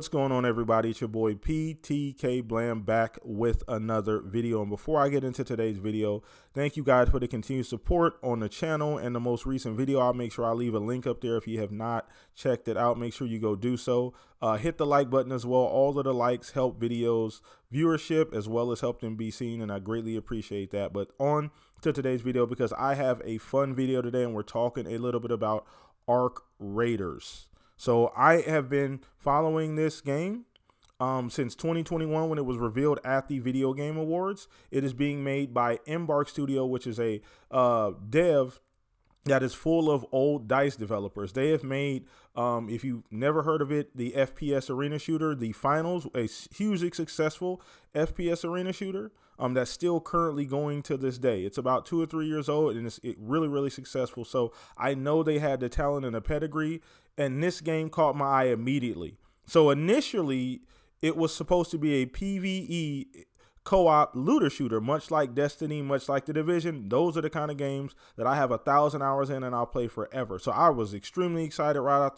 What's going on, everybody? It's your boy PTK Blam back with another video. And before I get into today's video, thank you guys for the continued support on the channel and the most recent video. I'll make sure I leave a link up there. If you have not checked it out, make sure you go do so. Hit the like button as well. All of the likes help videos viewership as well as help them be seen, and I greatly appreciate that. But on to today's video, because I have a fun video today and we're talking a little bit about Arc Raiders. So I have been following this game since 2021 when it was revealed at the Video Game Awards. It is being made by Embark Studio, which is a dev that is full of old DICE developers. They have made, if you've never heard of it, the FPS arena shooter, The Finals, a hugely successful FPS arena shooter that's still currently going to this day. It's about 2 or 3 years old, and it's really, really successful. So I know they had the talent and the pedigree, and this game caught my eye immediately. So initially, it was supposed to be a PvE co-op looter shooter, much like Destiny, much like The Division. Those are the kind of games that I have 1,000 hours in and I'll play forever. So I was extremely excited right out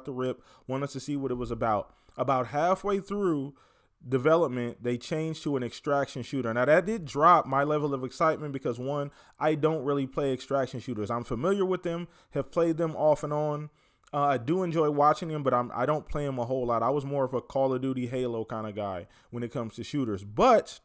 the rip, wanted to see what it was about. About halfway through development, they changed to an extraction shooter. Now that did drop my level of excitement because, one, I don't really play extraction shooters. I'm familiar with them, have played them off and on. I do enjoy watching them, but I don't play them a whole lot. I was more of a Call of Duty, Halo kind of guy when it comes to shooters. But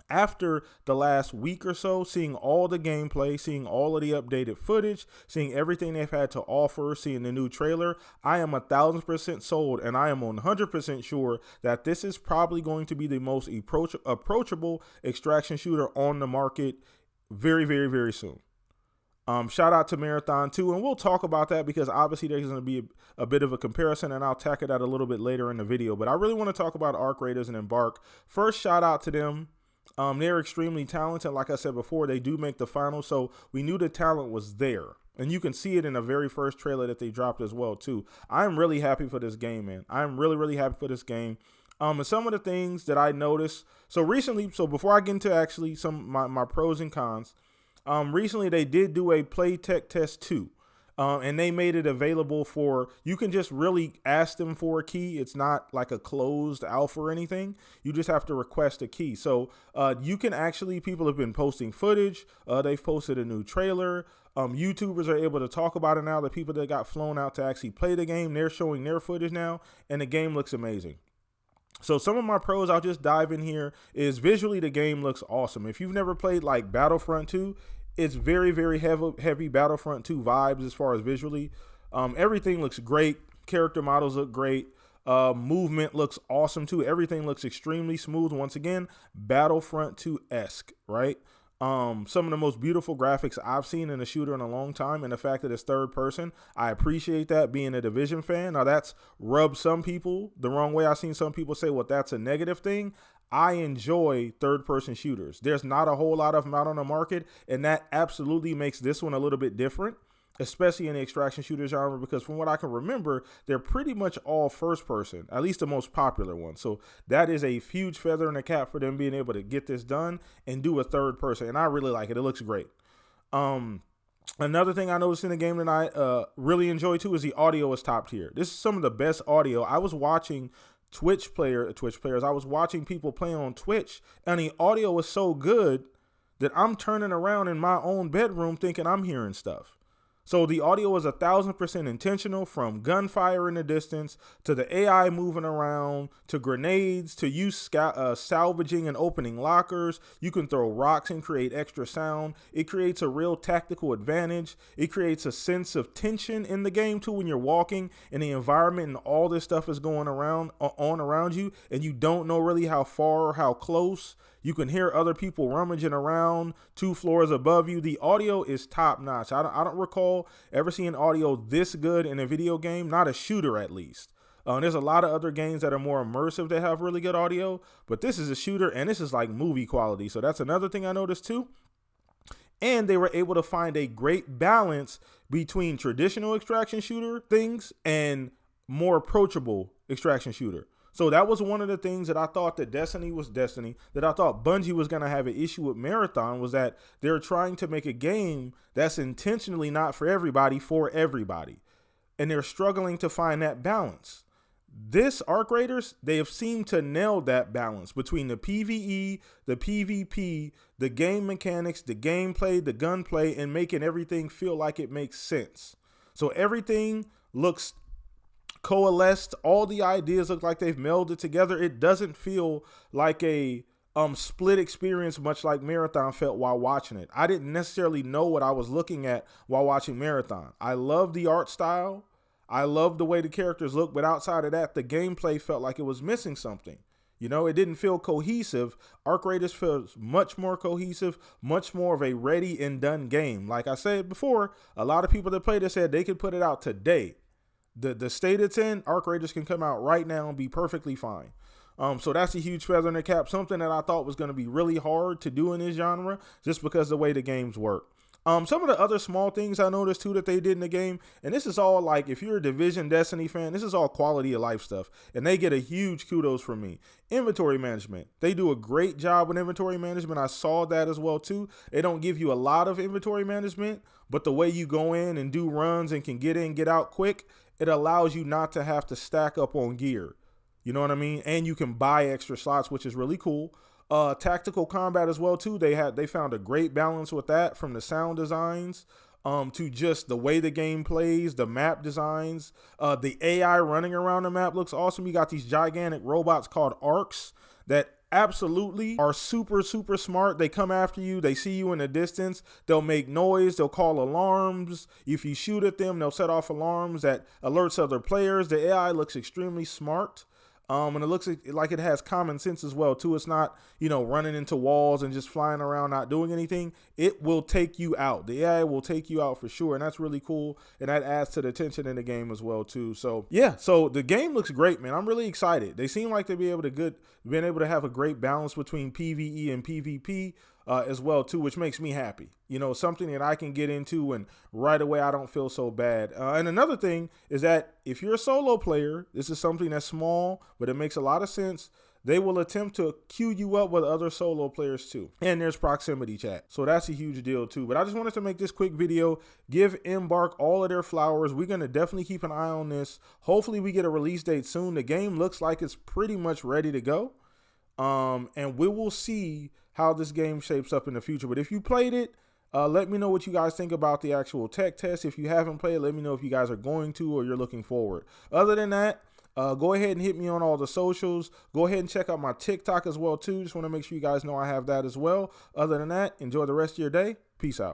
after the last week or so, seeing all the gameplay, seeing all of the updated footage, seeing everything they've had to offer, seeing the new trailer, I am 1,000% sold, and I am 100% sure that this is probably going to be the most approachable extraction shooter on the market very, very, very soon. Shout out to Marathon 2, and we'll talk about that because obviously there's going to be a bit of a comparison, and I'll tackle that a little bit later in the video. But I really want to talk about Arc Raiders and Embark. First, shout out to them. They're extremely talented. Like I said before, they do make the finals, so we knew the talent was there. And you can see it in the very first trailer that they dropped as well, too. I'm really happy for this game, man. I'm really, really happy for this game. And some of the things that I noticed, so recently, so before I get into actually some my pros and cons, recently they did do a play tech test 2. And they made it available for, you can just really ask them for a key. It's not like a closed alpha or anything. You just have to request a key. So you can actually, people have been posting footage. They've posted a new trailer. YouTubers are able to talk about it now. The people that got flown out to actually play the game, they're showing their footage now, and the game looks amazing. So some of my pros, I'll just dive in here, is visually the game looks awesome. If you've never played like Battlefront 2, it's very, very heavy Battlefront 2 vibes as far as visually. Everything looks great. Character models look great. Movement looks awesome too. Everything looks extremely smooth. Once again, Battlefront 2-esque, right? Some of the most beautiful graphics I've seen in a shooter in a long time, and the fact that it's third person, I appreciate that, being a Division fan. Now that's rubbed some people the wrong way. I've seen some people say, well, that's a negative thing. I enjoy third-person shooters. There's not a whole lot of them out on the market, and that absolutely makes this one a little bit different, especially in the extraction shooter genre, because from what I can remember, they're pretty much all first-person, at least the most popular ones. So that is a huge feather in the cap for them being able to get this done and do a third-person, and I really like it. It looks great. Another thing I noticed in the game that I really enjoy, too, is the audio is top tier. This is some of the best audio. I was watching Twitch players, I was watching people play on Twitch, and the audio was so good that I'm turning around in my own bedroom thinking I'm hearing stuff. So the audio is 1,000% intentional, from gunfire in the distance to the AI moving around to grenades to you salvaging and opening lockers. You can throw rocks and create extra sound. It creates a real tactical advantage. It creates a sense of tension in the game too when you're walking in the environment and all this stuff is going around you, and you don't know really how far or how close. You can hear other people rummaging around 2 floors above you. The audio is top notch. I don't recall ever seeing audio this good in a video game, not a shooter at least. There's a lot of other games that are more immersive that have really good audio, but this is a shooter, and this is like movie quality. So that's another thing I noticed too. And they were able to find a great balance between traditional extraction shooter things and more approachable extraction shooter. So that was one of the things that I thought that Destiny, that I thought Bungie was going to have an issue with Marathon, was that they're trying to make a game that's intentionally not for everybody, and they're struggling to find that balance. This Arc Raiders, they have seemed to nail that balance between the PvE, the PvP, the game mechanics, the gameplay, the gunplay, and making everything feel like it makes sense. So everything looks coalesced. All the ideas look like they've melded together. It doesn't feel like a split experience, much like Marathon felt while watching it. I didn't necessarily know what I was looking at while watching Marathon. I love the art style. I love the way the characters look, but outside of that, the gameplay felt like it was missing something. You know, it didn't feel cohesive. Arc Raiders feels much more cohesive, much more of a ready and done game. Like I said before, a lot of people that played it said they could put it out today. The state it's in, Arc Raiders can come out right now and be perfectly fine. So that's a huge feather in the cap, something that I thought was going to be really hard to do in this genre just because of the way the games work. Some of the other small things I noticed too that they did in the game, and this is all like, if you're a Division Destiny fan, this is all quality of life stuff, and they get a huge kudos from me. Inventory management. They do a great job with inventory management. I saw that as well too. They don't give you a lot of inventory management, but the way you go in and do runs and can get in, get out quick, it allows you not to have to stack up on gear. You know what I mean? And you can buy extra slots, which is really cool. Tactical combat as well too. They found a great balance with that, from the sound designs to just the way the game plays, the map designs, the AI running around the map looks awesome. You got these gigantic robots called arcs that absolutely are super smart. They come after you, they see you in the distance, they'll make noise, they'll call alarms. If you shoot at them, they'll set off alarms that alerts other players. The AI looks extremely smart. And it looks like it has common sense as well too. It's not, you know, running into walls and just flying around not doing anything. It will take you out. The AI will take you out for sure, and that's really cool. And that adds to the tension in the game as well too. So yeah, so the game looks great, man. I'm really excited. They seem like they'll be able to have a great balance between PvE and PvP. As well too, which makes me happy. You know, something that I can get into and right away I don't feel so bad. And another thing is that if you're a solo player, this is something that's small, but it makes a lot of sense. They will attempt to queue you up with other solo players too. And there's proximity chat. So that's a huge deal too. But I just wanted to make this quick video, give Embark all of their flowers. We're going to definitely keep an eye on this. Hopefully we get a release date soon. The game looks like it's pretty much ready to go. And we will see how this game shapes up in the future. But if you played it, let me know what you guys think about the actual tech test. If you haven't played it, let me know if you guys are going to or you're looking forward. Other than that, go ahead and hit me on all the socials. Go ahead and check out my TikTok as well too. Just want to make sure you guys know I have that as well. Other than that, enjoy the rest of your day. Peace out.